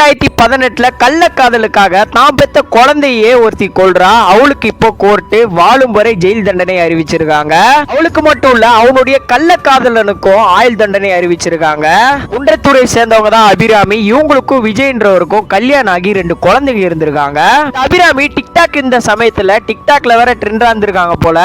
2018 கள்ளக்காதலுக்காக தான் பெத்த குழந்தையே ஒருத்தி கொல்றா. அவளுக்கு இப்போ கோர்ட்டு வாழும் வரை ஜெயில் தண்டனை அறிவிச்சிருக்காங்க. அவளுக்கு மட்டும் இல்ல, அவனுடைய கள்ளக்காதலனுக்கும் ஆயுள் தண்டனை அறிவிச்சிருக்காங்க. குன்றத்தூரை சேர்ந்தவங்க தான் அபிராமி. இவங்களுக்கும் விஜய்ன்றவருக்கும் கல்யாணம் ஆகி 2 குழந்தைங்க இருந்திருக்காங்க. அபிராமி டிக்டாக் இந்த சமயத்துல டிக்டாக்ல வேற ட்ரெண்டா இருந்திருக்காங்க போல.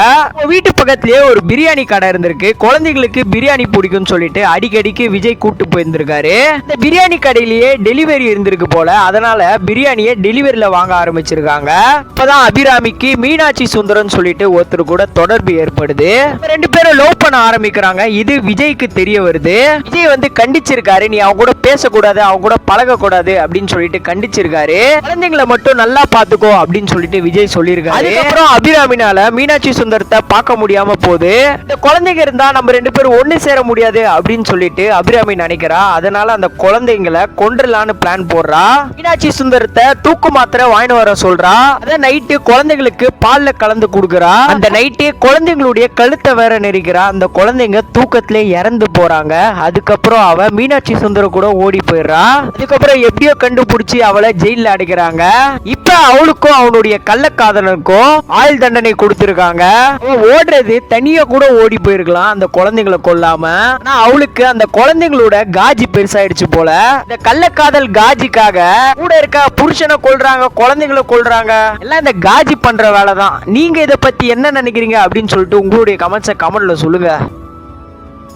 வீட்டு பக்கத்திலேயே ஒரு பிரியாணி கடை இருந்திருக்கு. குழந்தைகளுக்கு பிரியாணி பிடிக்கும்னு சொல்லிட்டு அடிக்கடிக்கு விஜய் கூட்டு போயிருந்திருக்காரு. இந்த பிரியாணி கடையிலேயே டெலிவரி இருந்திருக்கு போல. அதனால பிரியாணியை டெலிவரியில வாங்க ஆரம்பிச்சிருக்காங்க. இப்பதான் அபிராமிக்கு மீனாட்சி சுந்தரம் சொல்லிட்டு ஒருத்தர் கூட தொடர்பு ஏற்படுது. 2 பேரும் லவ் பண்ண ஆரம்பிக்கிறாங்க. இது விஜய்க்கு தெரிய வருது. விஜய் வந்து கண்டிச்சிருக்காரு, நீ அவங்க கூட பேசக்கூடாது, அவங்க கூட பழக கூடாது அப்படின்னு சொல்லிட்டு கண்டிச்சிருக்காரு. குழந்தைங்களை மட்டும் நல்லா பாத்துக்கோ அப்படின்னு சொல்லிட்டு விஜய் சொல்லியிருக்காரு. அதுக்கப்புறம் அபிராமினால மீனாட்சி சுந்தரத்தை பார்க்க முடியாம போகுது. இந்த குழந்தைங்க இருந்தா நம்ம 2 பேரும் ஒண்ணு சேர முடியாது அப்படின்னு சொல்லிட்டு அபிராமி நினைக்கிறா. அதனால அந்த குழந்தைங்களை கொன்றலான்னு பிளான் போடுறா. மீனாட்சி சுந்தரத்தை தூக்கு மாத்திரை வாங்கிட்டு வர சொல்றா. அத நைட்டு குழந்தைகளுக்கு பால்ல கலந்து கொடுக்கறா. அந்த நைட்டே குழந்தைங்களுடைய கழுத்தை வேற நெரிக்கிறா. அந்த குழந்தைங்க தூக்கத்திலே இறந்து போறாங்க. அதுக்கப்புறம் அவ மீனாட்சி சுந்தரம் கூட ஓடி போயிடுறா. அதுக்கப்புறம் எப்படியோ கண்டுபிடிச்சி அவளை ஜெயில அடைக்கிறாங்க. இப்ப அவளுக்கும் அவனுடைய கள்ளக்காதலனுக்கும் ஆயுள் தண்டனை கொடுத்திருக்காங்க. ஓடுறது தனியா கூட ஓடி போயிருக்கலாம் அந்த குழந்தைங்களை கொல்லாம. ஆனா அவளுக்கு அந்த குழந்தைங்களோட காஜி பெருசாயிடுச்சு போல. இந்த கள்ளக்காதல் காஜிக்காக கூட இருக்க புருஷனை கொல்றாங்க, குழந்தைகளை கொல்றாங்க. எல்லாம் இந்த காஜி பண்ற வேலை தான். நீங்க இதை பத்தி என்ன நினைக்கிறீங்க அப்படின்னு சொல்லிட்டு உங்களுடைய கமெண்ட்ஸை கமெண்ட்ல சொல்லுங்க.